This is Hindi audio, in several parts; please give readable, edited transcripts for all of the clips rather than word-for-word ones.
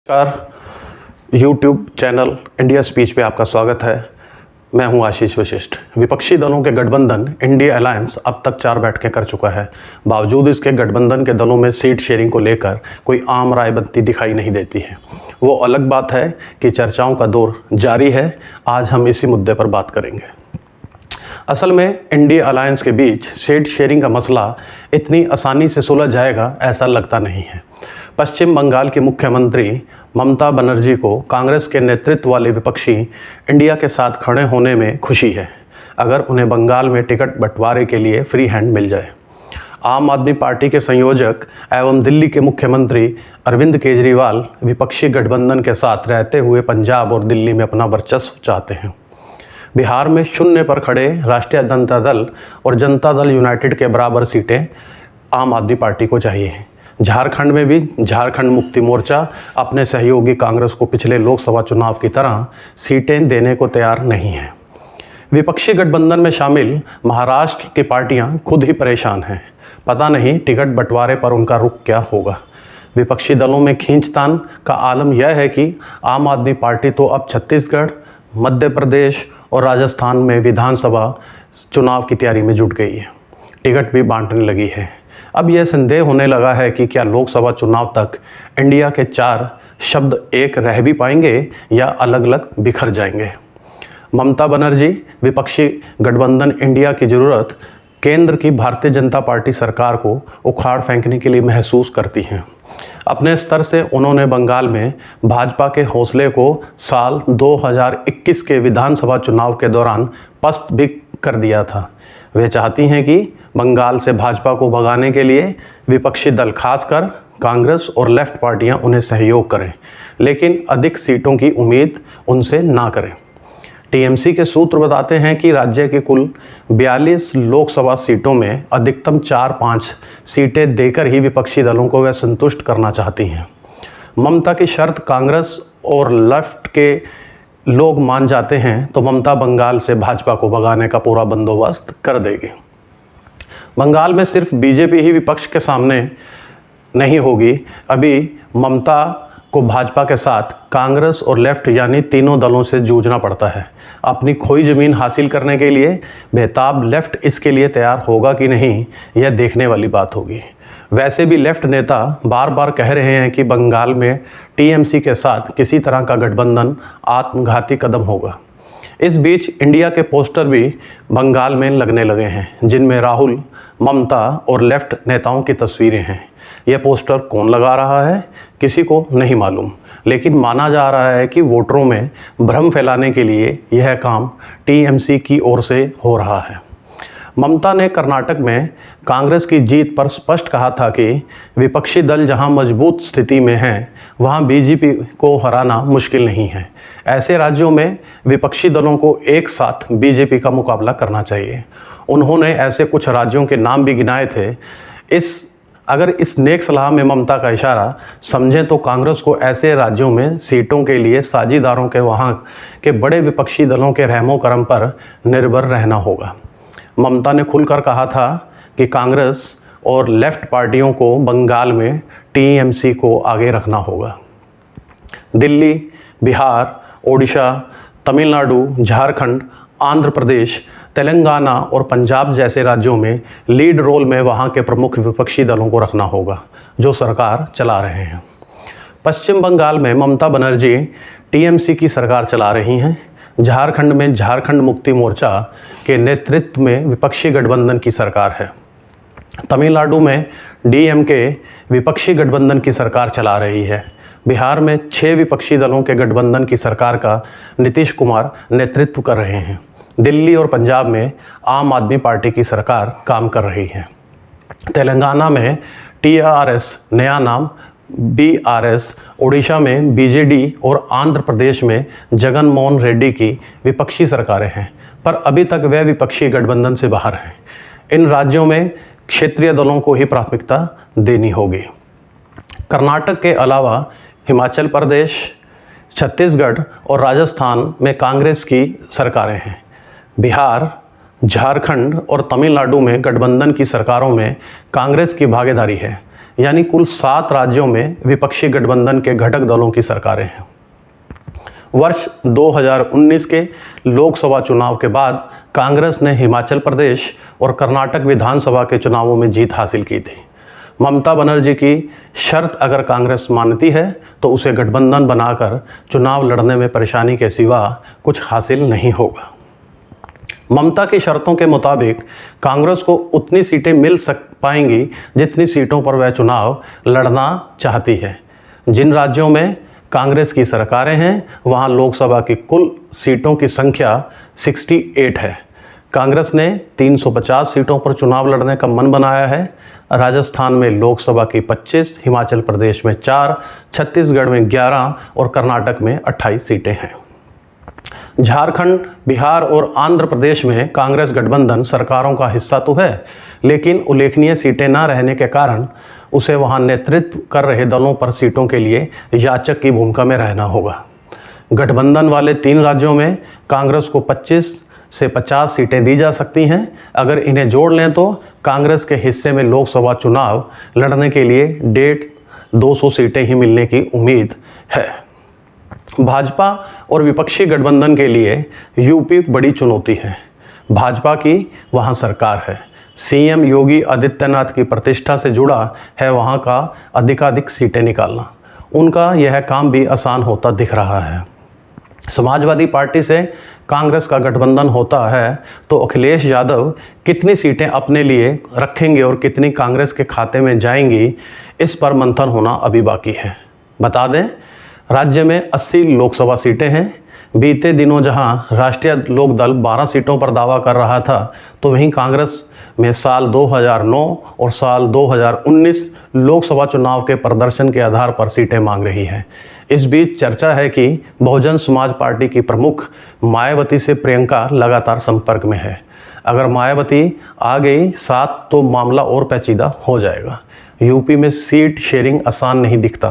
नमस्कार। यूट्यूब चैनल इंडिया स्पीच पे आपका स्वागत है। मैं हूं आशीष वशिष्ठ। विपक्षी दलों के गठबंधन इंडिया अलायंस अब तक 4 बैठकें कर चुका है। बावजूद इसके गठबंधन के दलों में सीट शेयरिंग को लेकर कोई आम राय बनती दिखाई नहीं देती है। वो अलग बात है कि चर्चाओं का दौर जारी है। आज हम इसी मुद्दे पर बात करेंगे। असल में इंडिया अलायंस के बीच सीट शेयरिंग का मसला इतनी आसानी से सुलझ जाएगा ऐसा लगता नहीं है। पश्चिम बंगाल की मुख्यमंत्री ममता बनर्जी को कांग्रेस के नेतृत्व वाले विपक्षी इंडिया के साथ खड़े होने में खुशी है, अगर उन्हें बंगाल में टिकट बंटवारे के लिए फ्री हैंड मिल जाए। आम आदमी पार्टी के संयोजक एवं दिल्ली के मुख्यमंत्री अरविंद केजरीवाल विपक्षी गठबंधन के साथ रहते हुए पंजाब और दिल्ली में अपना वर्चस्व चाहते हैं। बिहार में शून्य पर खड़े राष्ट्रीय जनता दल और जनता दल यूनाइटेड के बराबर सीटें आम आदमी पार्टी को चाहिए। झारखंड में भी झारखंड मुक्ति मोर्चा अपने सहयोगी कांग्रेस को पिछले लोकसभा चुनाव की तरह सीटें देने को तैयार नहीं है। विपक्षी गठबंधन में शामिल महाराष्ट्र की पार्टियां खुद ही परेशान हैं। पता नहीं टिकट बंटवारे पर उनका रुख क्या होगा। विपक्षी दलों में खींचतान का आलम यह है कि आम आदमी पार्टी तो अब छत्तीसगढ़, मध्य प्रदेश और राजस्थान में विधानसभा चुनाव की तैयारी में जुट गई है। टिकट भी बांटने लगी है। अब यह संदेह होने लगा है कि क्या लोकसभा चुनाव तक इंडिया के 4 शब्द एक रह भी पाएंगे या अलग अलग बिखर जाएंगे। ममता बनर्जी विपक्षी गठबंधन इंडिया की ज़रूरत केंद्र की भारतीय जनता पार्टी सरकार को उखाड़ फेंकने के लिए महसूस करती हैं। अपने स्तर से उन्होंने बंगाल में भाजपा के हौसले को साल 2021 के विधानसभा चुनाव के दौरान पस्त भी कर दिया था। वे चाहती हैं कि बंगाल से भाजपा को भगाने के लिए विपक्षी दल खासकर कांग्रेस और लेफ्ट पार्टियां उन्हें सहयोग करें, लेकिन अधिक सीटों की उम्मीद उनसे ना करें। टीएमसी के सूत्र बताते हैं कि राज्य के कुल 42 लोकसभा सीटों में अधिकतम 4-5 सीटें देकर ही विपक्षी दलों को वे संतुष्ट करना चाहती हैं। ममता की शर्त कांग्रेस और लेफ्ट के लोग मान जाते हैं तो ममता बंगाल से भाजपा को भगाने का पूरा बंदोबस्त कर देगी। बंगाल में सिर्फ बीजेपी ही विपक्ष के सामने नहीं होगी। अभी ममता को भाजपा के साथ कांग्रेस और लेफ्ट यानी तीनों दलों से जूझना पड़ता है। अपनी खोई जमीन हासिल करने के लिए बेताब लेफ्ट इसके लिए तैयार होगा कि नहीं, यह देखने वाली बात होगी। वैसे भी लेफ्ट नेता बार बार कह रहे हैं कि बंगाल में टीएमसी के साथ किसी तरह का गठबंधन आत्मघाती कदम होगा। इस बीच इंडिया के पोस्टर भी बंगाल में लगने लगे हैं, जिनमें राहुल, ममता और लेफ्ट नेताओं की तस्वीरें हैं। यह पोस्टर कौन लगा रहा है किसी को नहीं मालूम, लेकिन माना जा रहा है कि वोटरों में भ्रम फैलाने के लिए यह काम टीएमसी की ओर से हो रहा है। ममता ने कर्नाटक में कांग्रेस की जीत पर स्पष्ट कहा था कि विपक्षी दल जहां मजबूत स्थिति में हैं, वहां बीजेपी को हराना मुश्किल नहीं है। ऐसे राज्यों में विपक्षी दलों को एक साथ बीजेपी का मुकाबला करना चाहिए। उन्होंने ऐसे कुछ राज्यों के नाम भी गिनाए थे। अगर इस नेक सलाह में ममता का इशारा समझें तो कांग्रेस को ऐसे राज्यों में सीटों के लिए साझीदारों के वहाँ के बड़े विपक्षी दलों के रहमो करम पर निर्भर रहना होगा। ममता ने खुलकर कहा था कि कांग्रेस और लेफ्ट पार्टियों को बंगाल में टीएमसी को आगे रखना होगा। दिल्ली, बिहार, ओडिशा, तमिलनाडु, झारखंड, आंध्र प्रदेश, तेलंगाना और पंजाब जैसे राज्यों में लीड रोल में वहां के प्रमुख विपक्षी दलों को रखना होगा जो सरकार चला रहे हैं। पश्चिम बंगाल में ममता बनर्जी टीएमसी की सरकार चला रही हैं। झारखंड में झारखंड मुक्ति मोर्चा के नेतृत्व में विपक्षी गठबंधन की सरकार है। तमिलनाडु में डीएमके विपक्षी गठबंधन की सरकार चला रही है। बिहार में 6 विपक्षी दलों के गठबंधन की सरकार का नीतीश कुमार नेतृत्व कर रहे हैं। दिल्ली और पंजाब में आम आदमी पार्टी की सरकार काम कर रही है। तेलंगाना में टीआरएस नया नाम बीआरएस, ओडिशा में बीजेडी और आंध्र प्रदेश में जगन मोहन रेड्डी की विपक्षी सरकारें हैं, पर अभी तक वे विपक्षी गठबंधन से बाहर हैं। इन राज्यों में क्षेत्रीय दलों को ही प्राथमिकता देनी होगी। कर्नाटक के अलावा हिमाचल प्रदेश, छत्तीसगढ़ और राजस्थान में कांग्रेस की सरकारें हैं। बिहार, झारखंड और तमिलनाडु में गठबंधन की सरकारों में कांग्रेस की भागीदारी है। यानी कुल 7 राज्यों में विपक्षी गठबंधन के घटक दलों की सरकारें हैं। वर्ष 2019 के लोकसभा चुनाव के बाद कांग्रेस ने हिमाचल प्रदेश और कर्नाटक विधानसभा के चुनावों में जीत हासिल की थी। ममता बनर्जी की शर्त अगर कांग्रेस मानती है तो उसे गठबंधन बनाकर चुनाव लड़ने में परेशानी के सिवा कुछ हासिल नहीं होगा। ममता की शर्तों के मुताबिक कांग्रेस को उतनी सीटें मिल पाएंगी जितनी सीटों पर वह चुनाव लड़ना चाहती है। जिन राज्यों में कांग्रेस की सरकारें हैं वहां लोकसभा की कुल सीटों की संख्या 68 है। कांग्रेस ने 350 सीटों पर चुनाव लड़ने का मन बनाया है। राजस्थान में लोकसभा की 25, हिमाचल प्रदेश में 4, छत्तीसगढ़ में 11 और कर्नाटक में 28 सीटें हैं। झारखंड, बिहार और आंध्र प्रदेश में कांग्रेस गठबंधन सरकारों का हिस्सा तो है, लेकिन उल्लेखनीय सीटें न रहने के कारण उसे वहां नेतृत्व कर रहे दलों पर सीटों के लिए याचक की भूमिका में रहना होगा। गठबंधन वाले 3 राज्यों में कांग्रेस को 25 से 50 सीटें दी जा सकती हैं। अगर इन्हें जोड़ लें तो कांग्रेस के हिस्से में लोकसभा चुनाव लड़ने के लिए 150-200 सीटें ही मिलने की उम्मीद है। भाजपा और विपक्षी गठबंधन के लिए यूपी बड़ी चुनौती है। भाजपा की वहां सरकार है। सीएम योगी आदित्यनाथ की प्रतिष्ठा से जुड़ा है वहां का अधिकाधिक सीटें निकालना। उनका यह काम भी आसान होता दिख रहा है। समाजवादी पार्टी से कांग्रेस का गठबंधन होता है तो अखिलेश यादव कितनी सीटें अपने लिए रखेंगे और कितनी कांग्रेस के खाते में जाएंगी, इस पर मंथन होना अभी बाकी है। बता दें, राज्य में 80 लोकसभा सीटें हैं। बीते दिनों जहां राष्ट्रीय लोकदल 12 सीटों पर दावा कर रहा था, तो वहीं कांग्रेस में साल 2009 और साल 2019 लोकसभा चुनाव के प्रदर्शन के आधार पर सीटें मांग रही है। इस बीच चर्चा है कि बहुजन समाज पार्टी की प्रमुख मायावती से प्रियंका लगातार संपर्क में है। अगर मायावती आ गई साथ तो मामला और पेचीदा हो जाएगा। यूपी में सीट शेयरिंग आसान नहीं दिखता।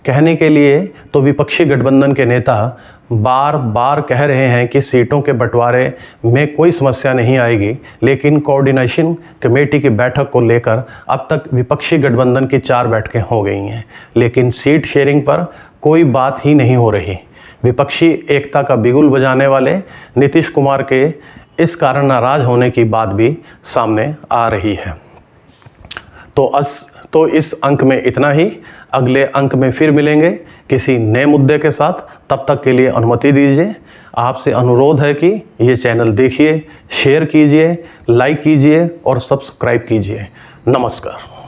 कहने के लिए तो विपक्षी गठबंधन के नेता बार बार कह रहे हैं कि सीटों के बंटवारे में कोई समस्या नहीं आएगी, लेकिन कोऑर्डिनेशन कमेटी की बैठक को लेकर अब तक विपक्षी गठबंधन की 4 बैठकें हो गई हैं, लेकिन सीट शेयरिंग पर कोई बात ही नहीं हो रही। विपक्षी एकता का बिगुल बजाने वाले नीतीश कुमार के इस कारण नाराज होने की बात भी सामने आ रही है। तो इस अंक में इतना ही। अगले अंक में फिर मिलेंगे किसी नए मुद्दे के साथ। तब तक के लिए अनुमति दीजिए। आपसे अनुरोध है कि ये चैनल देखिए, शेयर कीजिए, लाइक कीजिए और सब्सक्राइब कीजिए। नमस्कार।